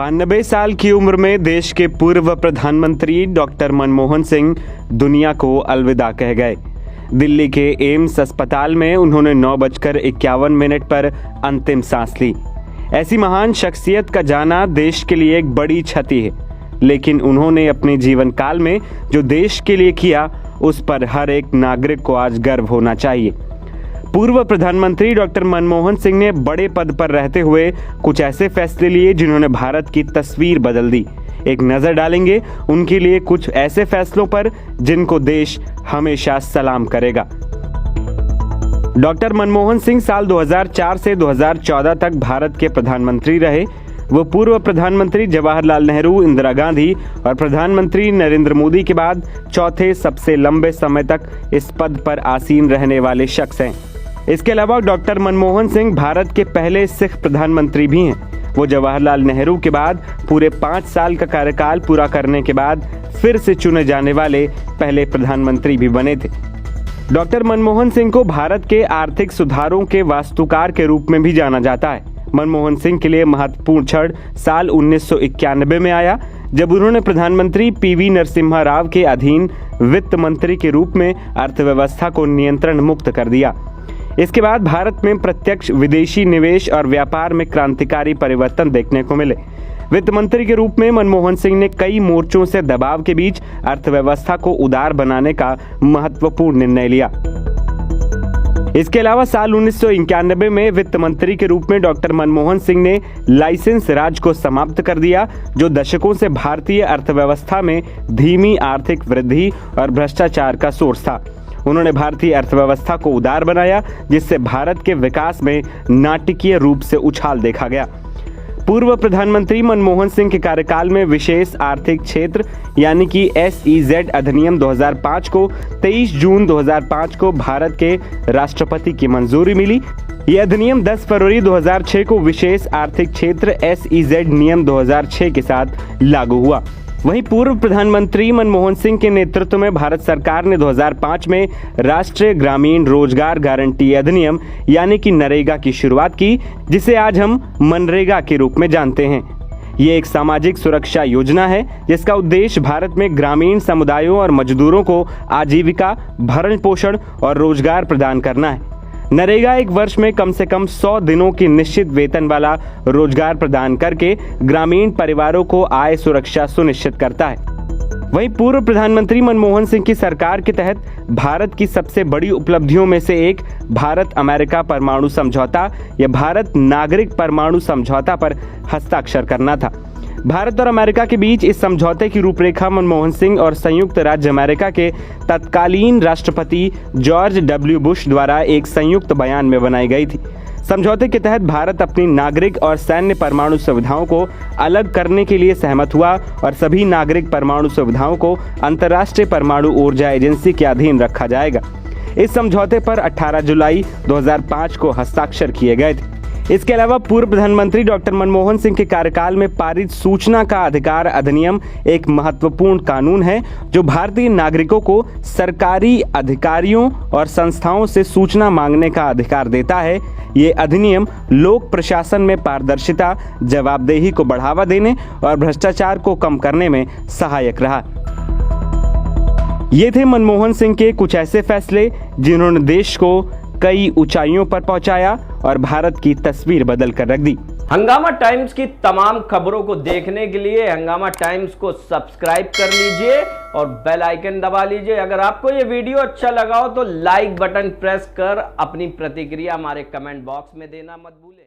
92 साल की उम्र में देश के पूर्व प्रधानमंत्री डॉक्टर मनमोहन सिंह दुनिया को अलविदा कह गए। दिल्ली के एम्स अस्पताल में उन्होंने 9:51 पर अंतिम सांस ली। ऐसी महान शख्सियत का जाना देश के लिए एक बड़ी क्षति है, लेकिन उन्होंने अपने जीवन काल में जो देश के लिए किया, उस पर हर एक नागरिक को आज गर्व होना चाहिए। पूर्व प्रधानमंत्री डॉक्टर मनमोहन सिंह ने बड़े पद पर रहते हुए कुछ ऐसे फैसले लिए जिन्होंने भारत की तस्वीर बदल दी। एक नजर डालेंगे उनके लिए कुछ ऐसे फैसलों पर जिनको देश हमेशा सलाम करेगा। डॉक्टर मनमोहन सिंह साल 2004 से 2014 तक भारत के प्रधानमंत्री रहे। वो पूर्व प्रधानमंत्री जवाहरलाल नेहरू, इंदिरा गांधी और प्रधानमंत्री नरेंद्र मोदी के बाद चौथे सबसे लंबे समय तक इस पद पर आसीन रहने वाले शख्स हैं। इसके अलावा डॉक्टर मनमोहन सिंह भारत के पहले सिख प्रधानमंत्री भी हैं। वो जवाहरलाल नेहरू के बाद पूरे 5 साल का कार्यकाल पूरा करने के बाद फिर से चुने जाने वाले पहले प्रधानमंत्री भी बने थे। डॉक्टर मनमोहन सिंह को भारत के आर्थिक सुधारों के वास्तुकार के रूप में भी जाना जाता है। मनमोहन सिंह के लिए महत्वपूर्ण क्षण साल 1991 में आया, जब उन्होंने प्रधानमंत्री पीवी नरसिम्हा राव के अधीन वित्त मंत्री के रूप में अर्थव्यवस्था को नियंत्रण मुक्त कर दिया। इसके बाद भारत में प्रत्यक्ष विदेशी निवेश और व्यापार में क्रांतिकारी परिवर्तन देखने को मिले। वित्त मंत्री के रूप में मनमोहन सिंह ने कई मोर्चों से दबाव के बीच अर्थव्यवस्था को उदार बनाने का महत्वपूर्ण निर्णय लिया। इसके अलावा साल 1991 में वित्त मंत्री के रूप में डॉक्टर मनमोहन सिंह ने लाइसेंस राज को समाप्त कर दिया, जो दशकों से भारतीय अर्थव्यवस्था में धीमी आर्थिक वृद्धि और भ्रष्टाचार का सोर्स था। उन्होंने भारतीय अर्थव्यवस्था को उदार बनाया, जिससे भारत के विकास में नाटकीय रूप से उछाल देखा गया। पूर्व प्रधानमंत्री मनमोहन सिंह के कार्यकाल में विशेष आर्थिक क्षेत्र यानी कि SEZ अधिनियम 2005 को 23 जून 2005 को भारत के राष्ट्रपति की मंजूरी मिली। ये अधिनियम 10 फरवरी 2006 को विशेष आर्थिक क्षेत्र SEZ नियम 2006 के साथ लागू हुआ। वहीं पूर्व प्रधानमंत्री मनमोहन सिंह के नेतृत्व में भारत सरकार ने 2005 में राष्ट्रीय ग्रामीण रोजगार गारंटी अधिनियम यानी कि नरेगा की शुरुआत की, जिसे आज हम मनरेगा के रूप में जानते हैं। ये एक सामाजिक सुरक्षा योजना है जिसका उद्देश्य भारत में ग्रामीण समुदायों और मजदूरों को आजीविका, भरण पोषण और रोजगार प्रदान करना है। नरेगा एक वर्ष में कम से कम 100 दिनों की निश्चित वेतन वाला रोजगार प्रदान करके ग्रामीण परिवारों को आय सुरक्षा सुनिश्चित करता है। वहीं पूर्व प्रधानमंत्री मनमोहन सिंह की सरकार के तहत भारत की सबसे बड़ी उपलब्धियों में से एक भारत अमेरिका परमाणु समझौता या भारत नागरिक परमाणु समझौता पर हस्ताक्षर करना था। भारत और अमेरिका के बीच इस समझौते की रूपरेखा मनमोहन सिंह और संयुक्त राज्य अमेरिका के तत्कालीन राष्ट्रपति जॉर्ज W. बुश द्वारा एक संयुक्त बयान में बनाई गई थी। समझौते के तहत भारत अपनी नागरिक और सैन्य परमाणु सुविधाओं को अलग करने के लिए सहमत हुआ और सभी नागरिक परमाणु सुविधाओं को अंतर्राष्ट्रीय परमाणु ऊर्जा एजेंसी के अधीन रखा जाएगा। इस समझौते पर 18 जुलाई 2005 को हस्ताक्षर किए गए थे। इसके अलावा पूर्व प्रधानमंत्री डॉक्टर मनमोहन सिंह के कार्यकाल में पारित सूचना का अधिकार अधिनियम एक महत्वपूर्ण कानून है, जो भारतीय नागरिकों को सरकारी अधिकारियों और संस्थाओं से सूचना मांगने का अधिकार देता है। ये अधिनियम लोक प्रशासन में पारदर्शिता, जवाबदेही को बढ़ावा देने और भ्रष्टाचार को कम करने में सहायक रहा। ये थे मनमोहन सिंह के कुछ ऐसे फैसले जिन्होंने देश को कई ऊंचाइयों पर पहुंचाया और भारत की तस्वीर बदल कर रख दी। हंगामा टाइम्स की तमाम खबरों को देखने के लिए हंगामा टाइम्स को सब्सक्राइब कर लीजिए और बेल आइकन दबा लीजिए। अगर आपको ये वीडियो अच्छा लगा हो तो लाइक बटन प्रेस कर अपनी प्रतिक्रिया हमारे कमेंट बॉक्स में देना मत भूलें।